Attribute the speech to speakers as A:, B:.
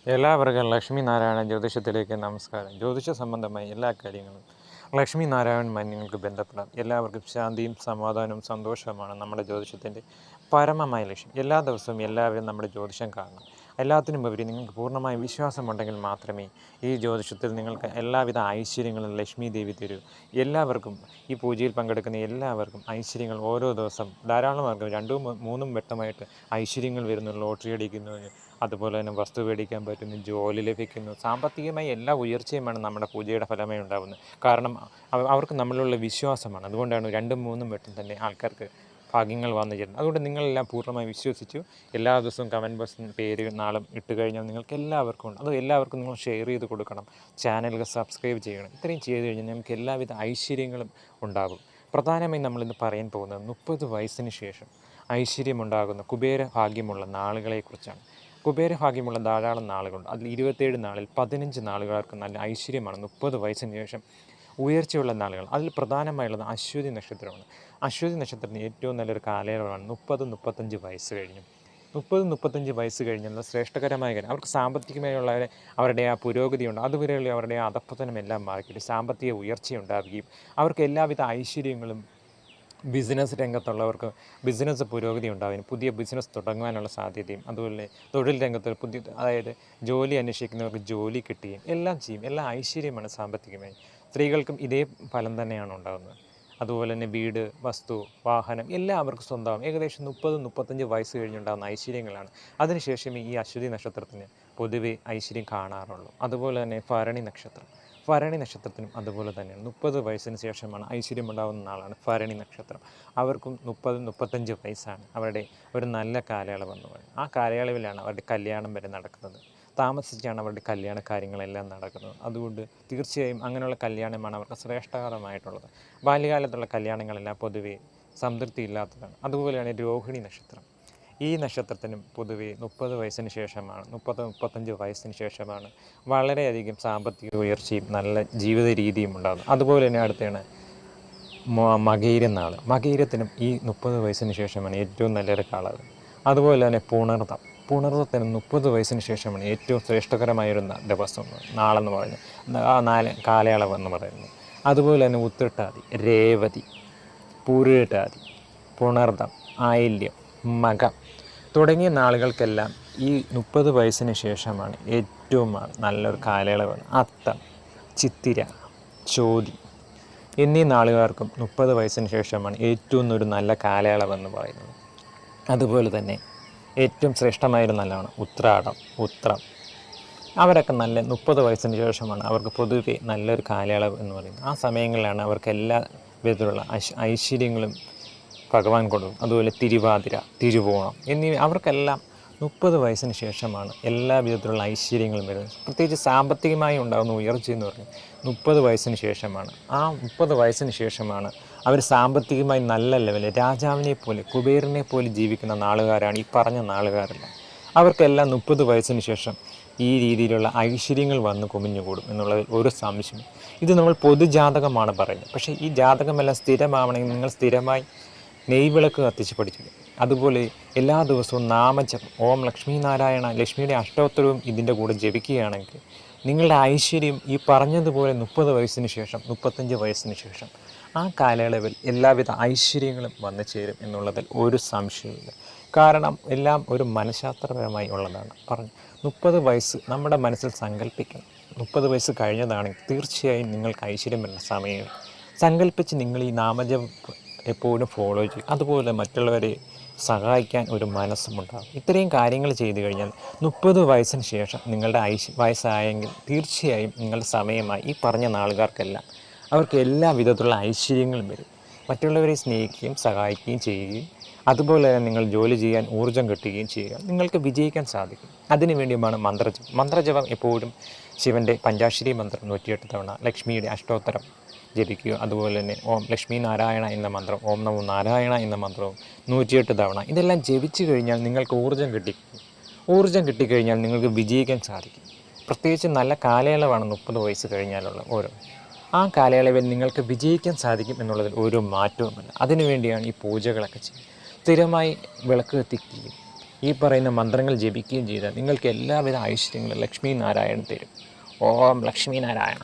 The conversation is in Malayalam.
A: എല്ലാവർക്കും ലക്ഷ്മി നാരായണ ജ്യോതിഷത്തിലേക്ക് നമസ്കാരം. ജ്യോതിഷ സംബന്ധമായ എല്ലാ കാര്യങ്ങളും ലക്ഷ്മി നാരായണനുമായി നിങ്ങൾക്ക് ബന്ധപ്പെടാം. എല്ലാവർക്കും ശാന്തിയും സമാധാനവും സന്തോഷവുമാണ് നമ്മുടെ ജ്യോതിഷത്തിൻ്റെ പരമമായ ലക്ഷ്യം. എല്ലാ ദിവസവും എല്ലാവരും നമ്മുടെ ജ്യോതിഷം കാണണം. എല്ലാത്തിനും ഉപരി നിങ്ങൾക്ക് പൂർണ്ണമായ വിശ്വാസമുണ്ടെങ്കിൽ മാത്രമേ ഈ ജ്യോതിഷത്തിൽ നിങ്ങൾക്ക് എല്ലാവിധ ഐശ്വര്യങ്ങളും ലക്ഷ്മി ദേവി തരൂ. എല്ലാവർക്കും ഈ പൂജയിൽ പങ്കെടുക്കുന്ന എല്ലാവർക്കും ഐശ്വര്യങ്ങൾ ഓരോ ദിവസം ധാരാളമാർക്കും 2-3 വട്ടമായിട്ട് ഐശ്വര്യങ്ങൾ വരുന്നു. ലോട്ടറി അടിക്കുന്നു, അതുപോലെ തന്നെ വസ്തു മേടിക്കാൻ പറ്റുന്നു, ജോലി ലഭിക്കുന്നു, സാമ്പത്തികമായി എല്ലാ ഉയർച്ചയുമാണ് നമ്മുടെ പൂജയുടെ ഫലമായി ഉണ്ടാകുന്നത്. കാരണം അവർക്ക് നമ്മളിലുള്ള വിശ്വാസമാണ്. അതുകൊണ്ടാണ് 2-3 വട്ടം തന്നെ ആൾക്കാർക്ക് ഭാഗ്യങ്ങൾ വന്നു ചേരുന്നത്. അതുകൊണ്ട് നിങ്ങളെല്ലാം പൂർണ്ണമായി വിശ്വസിച്ചു എല്ലാ ദിവസവും കമൻറ്റ് ബോക്സിൽ പേര് നാളും ഇട്ട് കഴിഞ്ഞാൽ നിങ്ങൾക്ക് എല്ലാവർക്കും ഉണ്ട്. അത് എല്ലാവർക്കും നിങ്ങൾ ഷെയർ ചെയ്ത് കൊടുക്കണം. ചാനലുകൾ സബ്സ്ക്രൈബ് ചെയ്യണം. ഇത്രയും ചെയ്ത് കഴിഞ്ഞാൽ നമുക്ക് എല്ലാവിധ ഐശ്വര്യങ്ങളും ഉണ്ടാകും. പ്രധാനമായും നമ്മളിന്ന് പറയാൻ പോകുന്നത് 30 വയസ്സിന് ശേഷം ഐശ്വര്യമുണ്ടാകുന്ന കുബേര ഭാഗ്യമുള്ള നാളുകളെക്കുറിച്ചാണ്. കുബേരഭാഗ്യമുള്ള ധാരാളം നാളുകളുണ്ട്. അതിൽ 27 നാളിൽ 15 നാളുകാർക്ക് നല്ല ഐശ്വര്യമാണ്. 30 വയസ്സിന് ശേഷം ഉയർച്ചയുള്ള നാളുകൾ. അതിൽ പ്രധാനമായുള്ളത് അശ്വതി നക്ഷത്രമാണ്. അശ്വതി നക്ഷത്രത്തിന് ഏറ്റവും നല്ലൊരു കാലയളവാണ് 30-35 വയസ്സ് കഴിഞ്ഞു. 30-35 വയസ്സ് കഴിഞ്ഞുള്ള ശ്രേഷ്ഠകരമായ കാര്യം. അവർക്ക് സാമ്പത്തികമായുള്ള അവരുടെ ആ പുരോഗതിയുണ്ട്. അതുവരെയുള്ള അവരുടെ ആ അധപ്പതനമെല്ലാം മാറിക്കിട്ടി സാമ്പത്തിക ഉയർച്ചയുണ്ടാവുകയും അവർക്ക് എല്ലാവിധ ഐശ്വര്യങ്ങളും ബിസിനസ് രംഗത്തുള്ളവർക്ക് ബിസിനസ് പുരോഗതി ഉണ്ടാകും. പുതിയ ബിസിനസ് തുടങ്ങാനുള്ള സാധ്യതയും, അതുപോലെ തൊഴിൽ രംഗത്ത് അതായത് ജോലി അന്വേഷിക്കുന്നവർക്ക് ജോലി കിട്ടുകയും എല്ലാം ചെയ്യും. എല്ലാം ഐശ്വര്യമാണ് സാമ്പത്തികമായി. സ്ത്രീകൾക്കും ഇതേ ഫലം തന്നെയാണ് ഉണ്ടാകുന്നത്. അതുപോലെ തന്നെ വീട്, വസ്തു, വാഹനം എല്ലാം അവർക്ക് സ്വന്തമാകും. ഏകദേശം 30-35 വയസ്സ് കഴിഞ്ഞുണ്ടാകുന്ന ഐശ്വര്യങ്ങളാണ്. അതിനുശേഷം ഈ അശ്വതി നക്ഷത്രത്തിന് പൊതുവെ ഐശ്വര്യം കാണാറുള്ളൂ. അതുപോലെ തന്നെ ഭരണി നക്ഷത്രം. ഭരണി നക്ഷത്രത്തിനും അതുപോലെ തന്നെയാണ്. 30 വയസ്സിന് ശേഷമാണ് ഐശ്വര്യമുണ്ടാകുന്ന നാളാണ് ഭരണി നക്ഷത്രം. അവർക്കും 30-35 വയസ്സാണ് അവരുടെ ഒരു നല്ല കാലയളവെന്ന് പറയുന്നത്. ആ കാലയളവിലാണ് അവരുടെ കല്യാണം വരെ നടക്കുന്നത്. താമസിച്ചാണ് അവരുടെ കല്യാണ കാര്യങ്ങളെല്ലാം നടക്കുന്നത്. അതുകൊണ്ട് തീർച്ചയായും അങ്ങനെയുള്ള കല്യാണമാണ് അവർക്ക് ശ്രേഷ്ഠകരമായിട്ടുള്ളത്. ബാല്യകാലത്തുള്ള കല്യാണങ്ങളെല്ലാം പൊതുവേ സംതൃപ്തിയില്ലാത്തതാണ്. അതുപോലെയാണ് രോഹിണി നക്ഷത്രം. ഈ നക്ഷത്രത്തിനും പൊതുവെ 30 വയസ്സിന് ശേഷമാണ്, 30-35 വയസ്സിന് ശേഷമാണ് വളരെയധികം സാമ്പത്തിക ഉയർച്ചയും നല്ല ജീവിത രീതിയും ഉണ്ടാകുന്നത്. അതുപോലെ തന്നെ അടുത്താണ് മകയിരനാൾ. മകയിരത്തിനും ഈ 30 വയസ്സിന് ശേഷമാണ് ഏറ്റവും നല്ലൊരു കാലം. അതുപോലെ തന്നെ പുണർതം. പുണർതത്തിന് 30 വയസ്സിന് ശേഷമാണ് ഏറ്റവും ശ്രേഷ്ഠകരമായൊരു ദിവസം, നാളെന്ന് പറയുന്നത്, ആ കാലയളവെന്ന് പറയുന്നത്. അതുപോലെ തന്നെ ഉത്രട്ടാതി, രേവതി, പൂരുരുട്ടാതി, പുണർതം, ആയില്യം, മകം തുടങ്ങിയ നാളുകൾക്കെല്ലാം ഈ 30 വയസ്സിന് ശേഷമാണ് ഏറ്റവും നല്ലൊരു കാലയളവാണ്. അത്തം, ചിത്തിര, ചോതി എന്നീ നാളുകാർക്കും 30 വയസ്സിന് ശേഷമാണ് ഏറ്റവും ഒരു നല്ല കാലയളവെന്ന് പറയുന്നത്. അതുപോലെ തന്നെ ഏറ്റവും ശ്രേഷ്ഠമായൊരു നല്ലതാണ് ഉത്രാടം, ഉത്രം. അവരൊക്കെ നല്ല 30 വയസ്സിന് ശേഷമാണ് അവർക്ക് പൊതുവെ നല്ലൊരു കാലയളവ് എന്ന് പറയുന്നത്. ആ സമയങ്ങളിലാണ് അവർക്ക് എല്ലാ വിധത്തിലുള്ള ഐശ്വര്യങ്ങളും ഭഗവാൻ കൊടുക്കും. അതുപോലെ തിരുവാതിര, തിരുവോണം എന്നിവ അവർക്കെല്ലാം 30 വയസ്സിന് ശേഷമാണ് എല്ലാ വിധത്തിലുള്ള ഐശ്വര്യങ്ങളും വരുന്നത്. പ്രത്യേകിച്ച് സാമ്പത്തികമായി ഉണ്ടാകുന്ന ഉയർച്ച എന്ന് പറയുന്നത് 30 വയസ്സിന് ശേഷമാണ്. ആ 30 വയസ്സിന് ശേഷമാണ് അവർ സാമ്പത്തികമായി നല്ല ലെവലിൽ രാജാവിനെ പോലെ, കുബേരനെ പോലെ ജീവിക്കുന്ന നാളുകാരാണ് ഈ പറഞ്ഞ നാളുകാരെല്ലാം. അവർക്കെല്ലാം 30 വയസ്സിന് ശേഷം ഈ രീതിയിലുള്ള ഐശ്വര്യങ്ങൾ വന്ന് കുമിഞ്ഞുകൂടും എന്നുള്ളതിൽ ഒരു സംശയം. ഇത് നമ്മൾ പൊതുജാതകമാണ് പറയുന്നത്. പക്ഷേ ഈ ജാതകമെല്ലാം സ്ഥിരമാവണമെങ്കിൽ നിങ്ങൾ സ്ഥിരമായി നെയ്വിളക്ക് കത്തിച്ച് പഠിച്ചില്ല. അതുപോലെ എല്ലാ ദിവസവും നാമജപം, ഓം ലക്ഷ്മി നാരായണ, ലക്ഷ്മിയുടെ അഷ്ടോത്തരവും ഇതിൻ്റെ കൂടെ ജപിക്കുകയാണെങ്കിൽ നിങ്ങളുടെ ഐശ്വര്യം ഈ പറഞ്ഞതുപോലെ 30 വയസ്സിന് ശേഷം, 35 വയസ്സിന് ശേഷം ആ കാലയളവിൽ എല്ലാവിധ ഐശ്വര്യങ്ങളും വന്നു ചേരും എന്നുള്ളതിൽ ഒരു സംശയമില്ല. കാരണം എല്ലാം ഒരു മനഃശാസ്ത്രപരമായി ഉള്ളതാണ്. 30 വയസ്സ് നമ്മുടെ മനസ്സിൽ സങ്കല്പിക്കണം. 30 വയസ്സ് കഴിഞ്ഞതാണെങ്കിൽ തീർച്ചയായും നിങ്ങൾക്ക് ഐശ്വര്യം വരുന്ന സമയം സങ്കല്പിച്ച് നിങ്ങൾ ഈ നാമജപം എപ്പോഴും ഫോളോ ചെയ്യും. അതുപോലെ മറ്റുള്ളവരെ സഹായിക്കാൻ ഒരു മനസ്സുമുണ്ടാകും. ഇത്രയും കാര്യങ്ങൾ ചെയ്തു കഴിഞ്ഞാൽ 30 വയസ്സിന് ശേഷം നിങ്ങളുടെ വയസ്സായെങ്കിൽ തീർച്ചയായും നിങ്ങളുടെ സമയമായി ഈ പറഞ്ഞ നാളുകാർക്കെല്ലാം അവർക്ക് എല്ലാ വിധത്തിലുള്ള ഐശ്വര്യങ്ങളും വരും. മറ്റുള്ളവരെ സ്നേഹിക്കുകയും സഹായിക്കുകയും ചെയ്യുകയും അതുപോലെ തന്നെ നിങ്ങൾ ജോലി ചെയ്യാൻ ഊർജ്ജം കിട്ടുകയും ചെയ്യുക. നിങ്ങൾക്ക് വിജയിക്കാൻ സാധിക്കും. അതിനുവേണ്ടിയുമാണ് മന്ത്രജപം. മന്ത്രജപം എപ്പോഴും ശിവൻ്റെ പഞ്ചാക്ഷരി മന്ത്രം 108 തവണ, ലക്ഷ്മിയുടെ അഷ്ടോത്തരം ജപിക്കുക. അതുപോലെ തന്നെ ഓം ലക്ഷ്മി നാരായണ എന്ന മന്ത്രം, ഓം നമോ നാരായണ എന്ന മന്ത്രവും 108 തവണ. ഇതെല്ലാം ജപിച്ചു കഴിഞ്ഞാൽ നിങ്ങൾക്ക് ഊർജ്ജം കിട്ടിക്കഴിഞ്ഞാൽ നിങ്ങൾക്ക് വിജയിക്കാൻ സാധിക്കും. പ്രത്യേകിച്ച് നല്ല കാലയളവാണ് 30 വയസ്സ് കഴിഞ്ഞാലുള്ള ഓരോ. ആ കാലയളവിൽ നിങ്ങൾക്ക് വിജയിക്കാൻ സാധിക്കും എന്നുള്ളതിൽ ഒരു മാറ്റവുമില്ല. അതിനുവേണ്ടിയാണ് ഈ പൂജകളൊക്കെ ചെയ്യുന്നത്. സ്ഥിരമായി വിളക്ക് കത്തിക്കുകയും ഈ പറയുന്ന മന്ത്രങ്ങൾ ജപിക്കുകയും ചെയ്താൽ നിങ്ങൾക്ക് എല്ലാവിധ ഐശ്വര്യങ്ങളും ലക്ഷ്മി നാരായണൻ തരും. ഓം ലക്ഷ്മി നാരായണ.